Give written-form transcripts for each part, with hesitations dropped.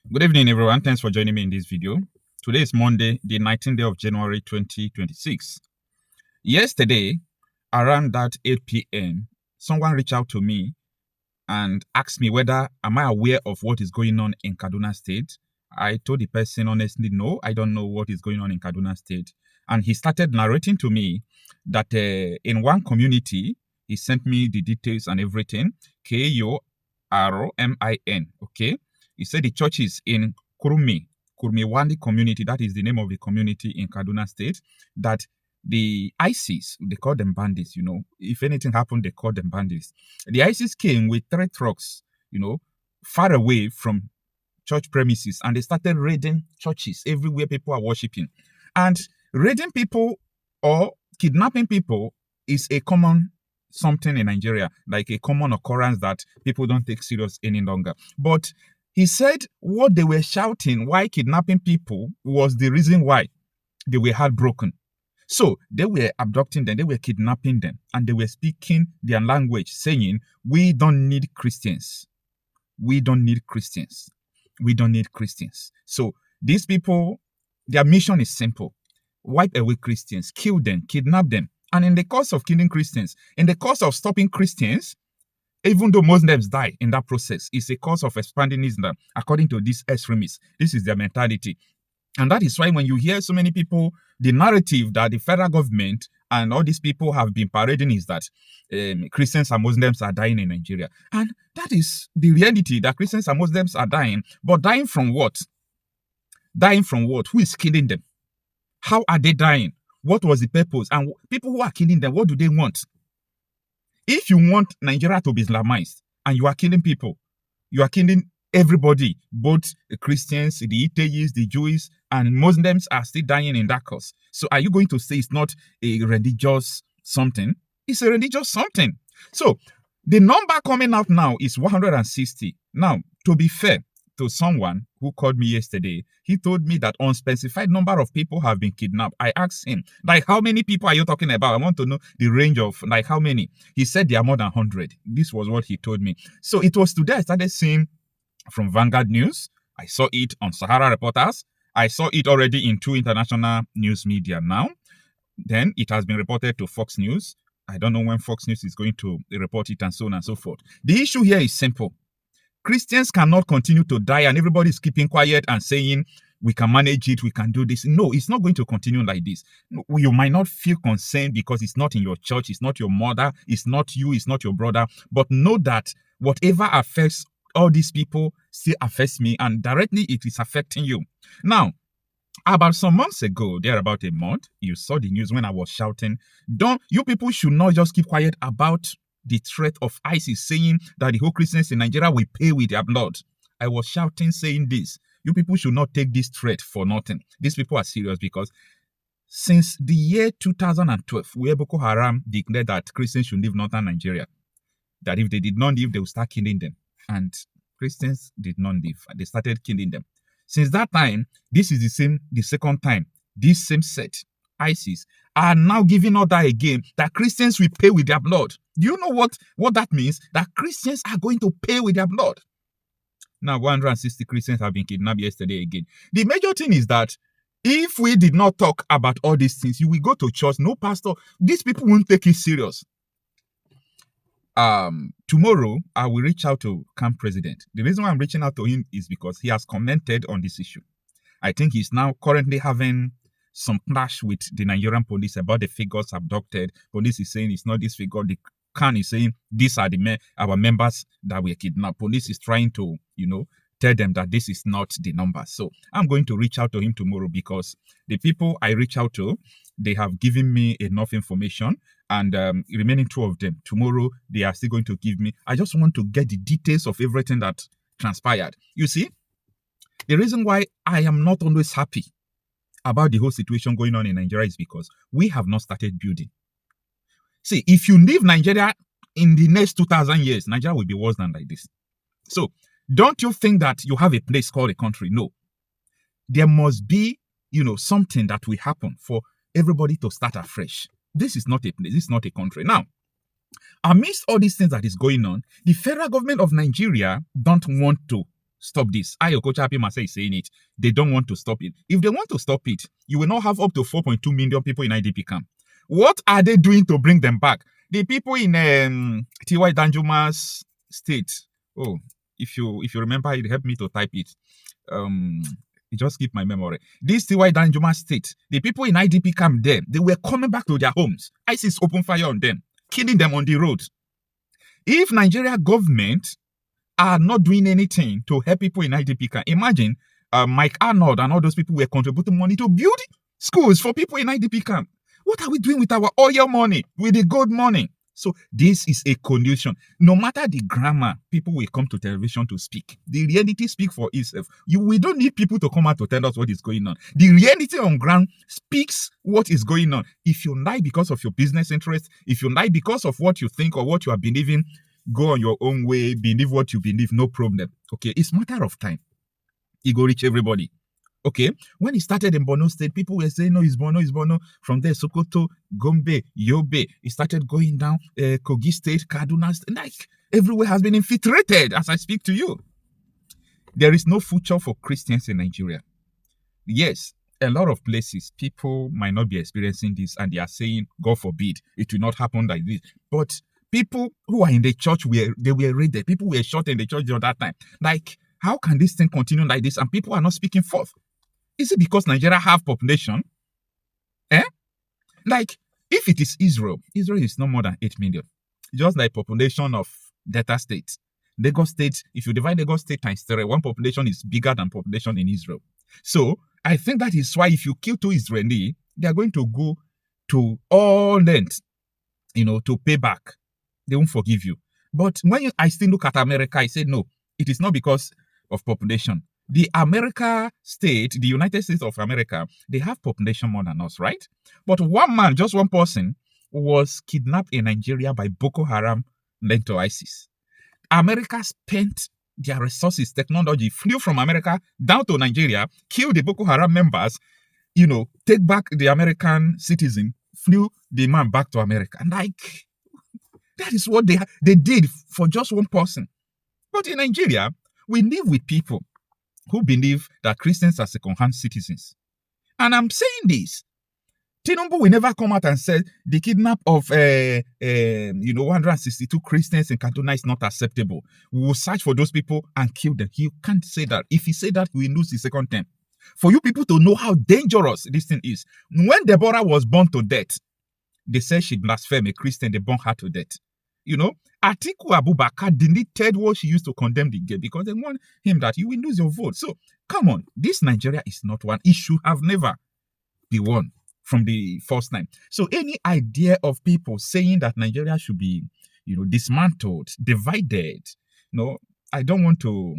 Good evening, everyone. Thanks for joining me in this video. Today is Monday, the 19th day of January 2026. Yesterday, around that 8 p.m., someone reached out to me and asked me whether am I aware of what is going on in Kaduna State. I told the person honestly, no, I don't know what is going on in Kaduna State. And he started narrating to me that in one community, he sent me the details and everything, K-O-R-M-I-N, okay? He said the church is in Kurmiwandi community, that is the name of the community in Kaduna State, that the ISIS, they call them bandits, if anything happened, they call them bandits. The ISIS came with 3 trucks, far away from church premises, and they started raiding churches everywhere people are worshiping. And raiding people or kidnapping people is a common something in Nigeria, like a common occurrence that people don't take serious any longer. But he said what they were shouting why kidnapping people was the reason why they were heartbroken. So they were abducting them, they were kidnapping them, and they were speaking their language, saying, we don't need Christians. We don't need Christians. We don't need Christians. So these people, their mission is simple. Wipe away Christians, kill them, kidnap them. And in the course of killing Christians, in the course of stopping Christians, even though Muslims die in that process, it's a cause of expanding Islam, according to these extremists. This is their mentality. And that is why when you hear so many people, the narrative that the federal government and all these people have been parading is that Christians and Muslims are dying in Nigeria. And that is the reality, that Christians and Muslims are dying. But dying from what? Dying from what? Who is killing them? How are they dying? What was the purpose? And people who are killing them, what do they want? If you want Nigeria to be Islamized and you are killing people, you are killing everybody, both the Christians, the atheists, the Jews, and Muslims are still dying in that cause. So are you going to say it's not a religious something? It's a religious something. So the number coming out now is 160. Now, to be fair to someone who called me yesterday, he told me that unspecified number of people have been kidnapped. I asked him, like, how many people are you talking about? I want to know the range of, like, how many? He said there are more than 100. This was what he told me. So it was today I started seeing from Vanguard News. I saw it on Sahara Reporters. I saw it already in 2 international news media now. Then it has been reported to Fox News. I don't know when Fox News is going to report it and so on and so forth. The issue here is simple. Christians cannot continue to die and everybody is keeping quiet and saying, we can manage it, we can do this. No, it's not going to continue like this. You might not feel concerned because it's not in your church, it's not your mother, it's not you, it's not your brother. But know that whatever affects all these people still affects me, and directly it is affecting you. Now, about some months ago, there about a month, you saw the news when I was shouting, you people should not just keep quiet about the threat of ISIS, saying that the whole Christians in Nigeria will pay with their blood. I was shouting, saying this. You people should not take this threat for nothing. These people are serious because since the year 2012, where Boko Haram declared that Christians should leave northern Nigeria, that if they did not leave, they would start killing them. And Christians did not leave. They started killing them. Since that time, this is the second time, this same set, ISIS, are now giving order again that Christians will pay with their blood. Do you know what that means? That Christians are going to pay with their blood. Now, 160 Christians have been kidnapped yesterday again. The major thing is that if we did not talk about all these things, you will go to church, no pastor, these people won't take it serious. Tomorrow, I will reach out to camp president. The reason why I'm reaching out to him is because he has commented on this issue. I think he's now currently having some clash with the Nigerian police about the figures abducted. Police is saying it's not this figure. The Khan is saying these are our members that were kidnapped. Police is trying to, tell them that this is not the number. So I'm going to reach out to him tomorrow because the people I reach out to, they have given me enough information, and remaining 2 of them, tomorrow they are still going to give me. I just want to get the details of everything that transpired. You see, the reason why I am not always happy about the whole situation going on in Nigeria is because we have not started building. See, if you leave Nigeria in the next 2,000 years, Nigeria will be worse than like this. So don't you think that you have a place called a country? No. There must be, something that will happen for everybody to start afresh. This is not a place. This is not a country. Now, amidst all these things that is going on, the federal government of Nigeria don't want to stop this. Okocha Apimasa is saying it. They don't want to stop it. If they want to stop it, you will not have up to 4.2 million people in IDP camp. What are they doing to bring them back? The people in T.Y. Danjuma's state. Oh, if you remember, it helped me to type it. It just keep my memory. This T.Y. Danjuma state, the people in IDP camp there, they were coming back to their homes. ISIS opened fire on them, killing them on the road. If Nigeria government are not doing anything to help people in IDP camp, imagine Mike Arnold and all those people were contributing money to build schools for people in IDP camp. What are we doing with our oil money, with the gold money? So this is a condition. No matter the grammar, people will come to television to speak. The reality speaks for itself. We don't need people to come out to tell us what is going on. The reality on ground speaks what is going on. If you lie because of your business interest, if you lie because of what you think or what you are believing, go on your own way, believe what you believe, no problem. Okay, it's a matter of time. It will reach everybody. Okay, when it started in Borno State, people were saying, no, it's Borno, it's Borno. From there, Sokoto, Gombe, Yobe, it started going down, Kogi State, Kaduna State, like everywhere has been infiltrated as I speak to you. There is no future for Christians in Nigeria. Yes, a lot of places, people might not be experiencing this and they are saying, God forbid, it will not happen like this. But people who are in the church, they were raided. People were shot in the church at that time. Like, how can this thing continue like this and people are not speaking forth? Is it because Nigeria have population? Like, if it is Israel is no more than 8 million. Just like population of Delta State. Lagos State, if you divide Lagos State times 3, one population is bigger than population in Israel. So, I think that is why if you kill 2 Israeli, they are going to go to all lengths, to pay back. They won't forgive you. But when I still look at America, I say, no, it is not because of population. The United States of America, they have population more than us, right? But one man, just one person, was kidnapped in Nigeria by Boko Haram linked to ISIS. America spent their resources, technology, flew from America down to Nigeria, killed the Boko Haram members, take back the American citizen, flew the man back to America. And that is what they did for just one person. But in Nigeria, we live with people who believe that Christians are second-hand citizens. And I'm saying this. Tinubu will never come out and say the kidnap of 162 Christians in Kaduna is not acceptable. We will search for those people and kill them. He can't say that. If he say that, we will lose the second term. For you people to know how dangerous this thing is. When Deborah was burned to death, they said she blasphemed a Christian, they burned her to death. Atiku Abubakar deleted what she used to condemn the gay because they want him that you will lose your vote. So, come on, this Nigeria is not one. It should have never been won from the first time. So, any idea of people saying that Nigeria should be, dismantled, divided, I don't want to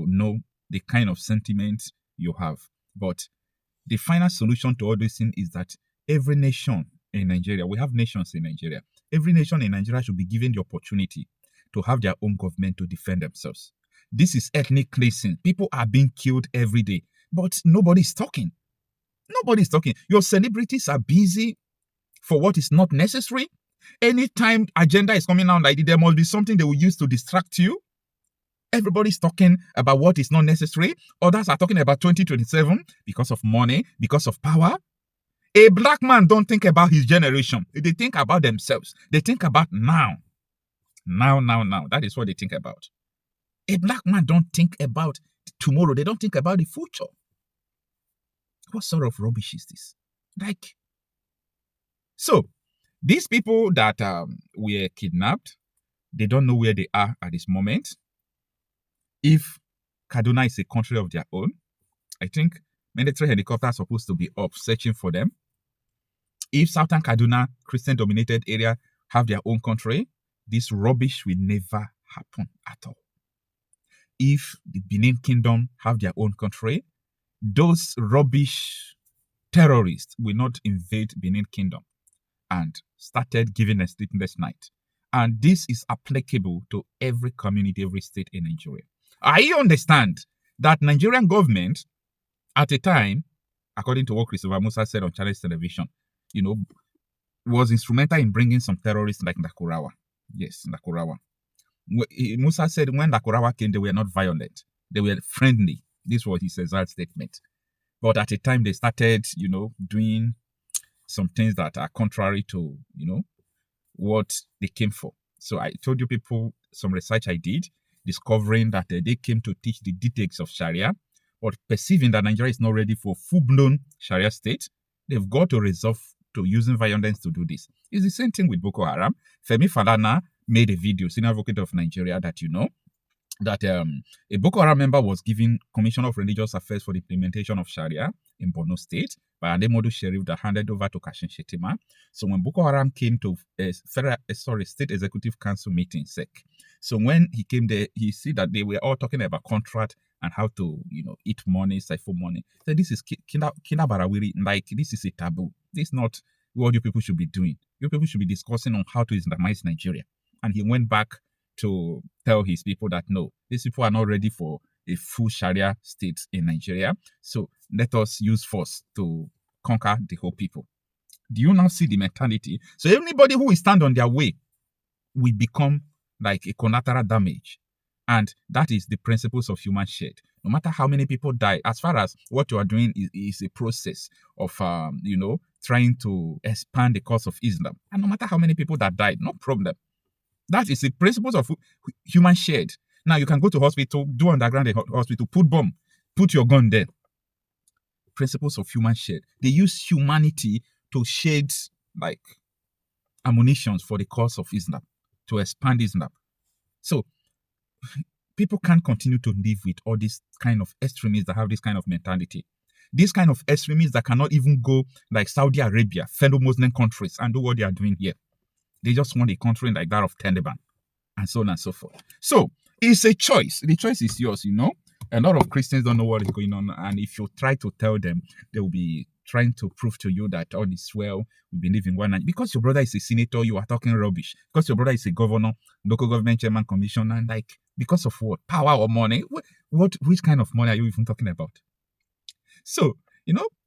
know the kind of sentiment you have. But the final solution to all this thing is that every nation in Nigeria, we have nations in Nigeria. Every nation in Nigeria should be given the opportunity to have their own government to defend themselves. This is ethnic cleansing. People are being killed every day, but nobody's talking. Nobody's talking. Your celebrities are busy for what is not necessary. Anytime agenda is coming out like this, there must be something they will use to distract you. Everybody's talking about what is not necessary. Others are talking about 2027 because of money, because of power. A black man don't think about his generation. They think about themselves. They think about now. Now. That is what they think about. A black man don't think about tomorrow. They don't think about the future. What sort of rubbish is this? So, these people that were kidnapped, they don't know where they are at this moment. If Kaduna is a country of their own, I think military helicopters are supposed to be up searching for them. If Southern Kaduna, Christian-dominated area, have their own country, this rubbish will never happen at all. If the Benin Kingdom have their own country, those rubbish terrorists will not invade Benin Kingdom and started giving a sleepless night. And this is applicable to every community, every state in Nigeria. I understand that Nigerian government, at a time, according to what Christopher Musa said on Channels Television, was instrumental in bringing some terrorists like Nakurawa. Yes, Nakurawa. Musa said when Lakurawa came, they were not violent. They were friendly. This was his exact statement. But at a time, they started, doing some things that are contrary to, what they came for. So I told you people some research I did, discovering that they came to teach the details of Sharia, but perceiving that Nigeria is not ready for full-blown Sharia state, they've got to resort to using violence to do this. It's the same thing with Boko Haram. Femi Falana made a video, senior advocate of Nigeria, that that a Boko Haram member was given Commission of Religious Affairs for the implementation of Sharia in Borno State by Ademodu Sheriff that handed over to Kashin Shetima. So when Boko Haram came to State Executive Council meeting, SEC, so when he came there, he see that they were all talking about contract and how to, eat money, siphon money. So this is Kinabarawiri, like this is a taboo. This is not what you people should be doing. You people should be discussing on how to Islamize Nigeria. And he went back to tell his people that no, these people are not ready for a full Sharia state in Nigeria. So let us use force to conquer the whole people. Do you now see the mentality? So anybody who will stand on their way will become like a collateral damage. And that is the principles of human shed. No matter how many people die, as far as what you are doing is a process of, trying to expand the cause of Islam. And no matter how many people that died, no problem. That is the principles of human shed. Now you can go to hospital, do underground hospital, put bomb, put your gun there. Principles of human shed. They use humanity to shed like ammunitions for the cause of Islam, to expand Islam. So people can't continue to live with all these kind of extremists that have this kind of mentality. These kind of extremists that cannot even go like Saudi Arabia, fellow Muslim countries, and do what they are doing here. They just want a country like that of Taliban, and so on and so forth. So it's a choice. The choice is yours, A lot of Christians don't know what is going on, and if you try to tell them, they will be trying to prove to you that all is well, we believe in one. Because your brother is a senator, you are talking rubbish. Because your brother is a governor, local government chairman, commissioner, and like, because of what? Power or money? Which kind of money are you even talking about? So,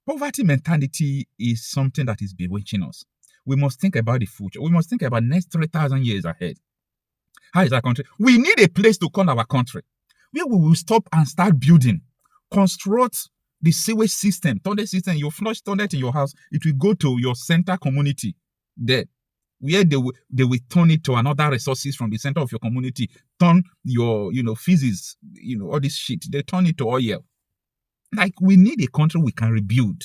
poverty mentality is something that is bewitching us. We must think about the future. We must think about next 3,000 years ahead. How is our country? We need a place to call our country, where we will stop and start building, construct the sewage system, toilet system. You flush toilet in your house, it will go to your center community there, where they will turn it to another resources from the center of your community, turn your, feces, all this shit, they turn it to oil. Like, we need a country we can rebuild.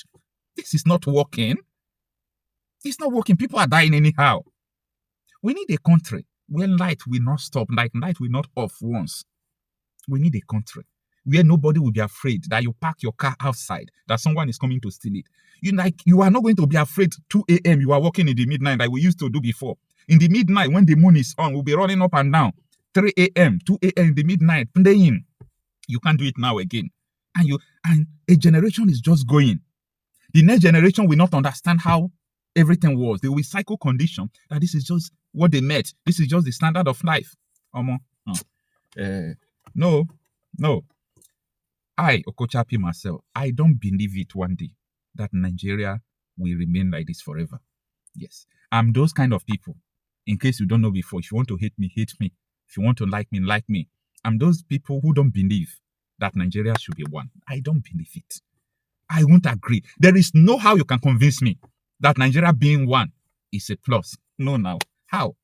This is not working. It's not working. People are dying anyhow. We need a country where light will not stop, like light will not off once. We need a country where nobody will be afraid that you park your car outside, that someone is coming to steal it. You are not going to be afraid 2 a.m. you are walking in the midnight like we used to do before. In the midnight, when the moon is on, we'll be running up and down. 3 a.m., 2 a.m. in the midnight, playing. You can't do it now again. And a generation is just going. The next generation will not understand how everything was. They will cycle condition that this is just what they met. This is just the standard of life. No. I, Okochapi myself, I don't believe it one day that Nigeria will remain like this forever. Yes. I'm those kind of people. In case you don't know before, if you want to hate me, hate me. If you want to like me. I'm those people who don't believe that Nigeria should be one. I don't believe it. I won't agree. There is no how you can convince me that Nigeria being one is a plus. No, now. How?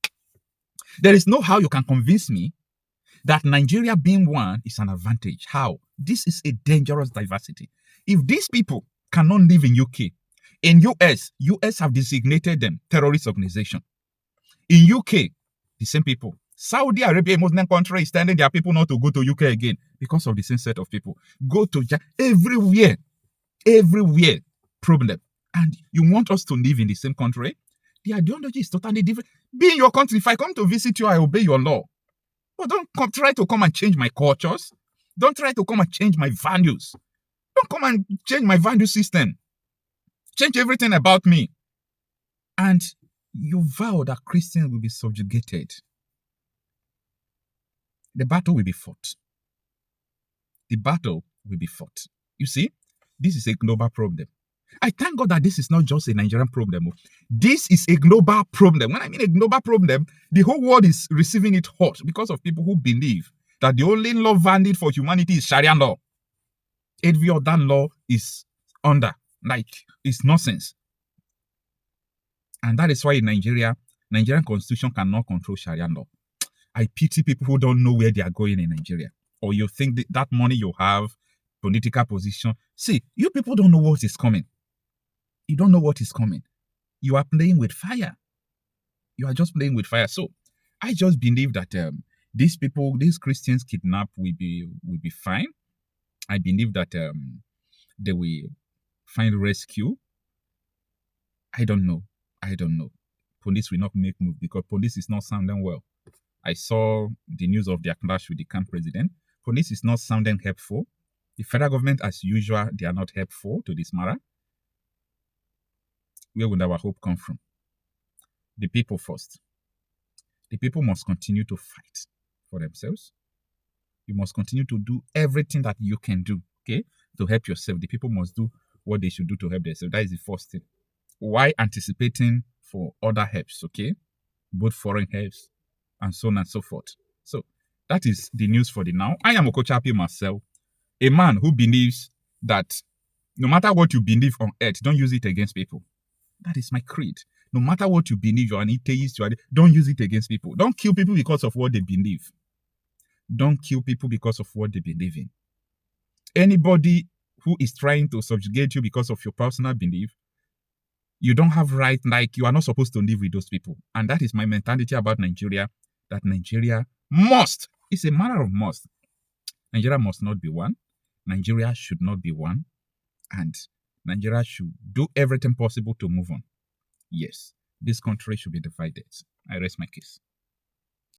There is no how you can convince me that Nigeria being one is an advantage. How? This is a dangerous diversity. If these people cannot live in UK, in US have designated them terrorist organization. In UK, the same people. Saudi Arabia, a Muslim country, is telling their people not to go to UK again because of the same set of people. Go to everywhere, problem. And you want us to live in the same country? The ideology is totally different. Be in your country. If I come to visit you, I obey your law. But don't try to come and change my cultures. Don't try to come and change my values. Don't come and change my value system. Change everything about me. And you vow that Christians will be subjugated. The battle will be fought. The battle will be fought. You see, this is a global problem. I thank God that this is not just a Nigerian problem. This is a global problem. When I mean a global problem, the whole world is receiving it hot because of people who believe that the only law valid for humanity is Sharia law. Every other law is under, like, it's nonsense. And that is why in Nigerian constitution cannot control Sharia law. I pity people who don't know where they are going in Nigeria. Or you think that money you have, political position. See, you people don't know what is coming. You don't know what is coming. You are playing with fire. You are just playing with fire. So I just believe that these people, these Christians kidnapped will be fine. I believe that they will find rescue. I don't know. Police will not make move because police is not sounding well. I saw the news of their clash with the camp president. Police is not sounding helpful. The federal government, as usual, they are not helpful to this matter. Where would our hope come from? The people first. The people must continue to fight for themselves. You must continue to do everything that you can do, okay, to help yourself. The people must do what they should do to help themselves. That is the first thing. Why anticipating for other helps, okay? Both foreign helps and so on and so forth. So that is the news for the now. I am Okochapi myself, a man who believes that no matter what you believe on earth, don't use it against people. That is my creed. No matter what you believe, you're an atheist, don't use it against people. Don't kill people because of what they believe. Don't kill people because of what they believe in. Anybody who is trying to subjugate you because of your personal belief, you don't have right, like you are not supposed to live with those people. And that is my mentality about Nigeria, that Nigeria must, it's a matter of must. Nigeria must not be one. Nigeria should not be one. And Nigeria should do everything possible to move on. Yes, this country should be divided. I rest my case.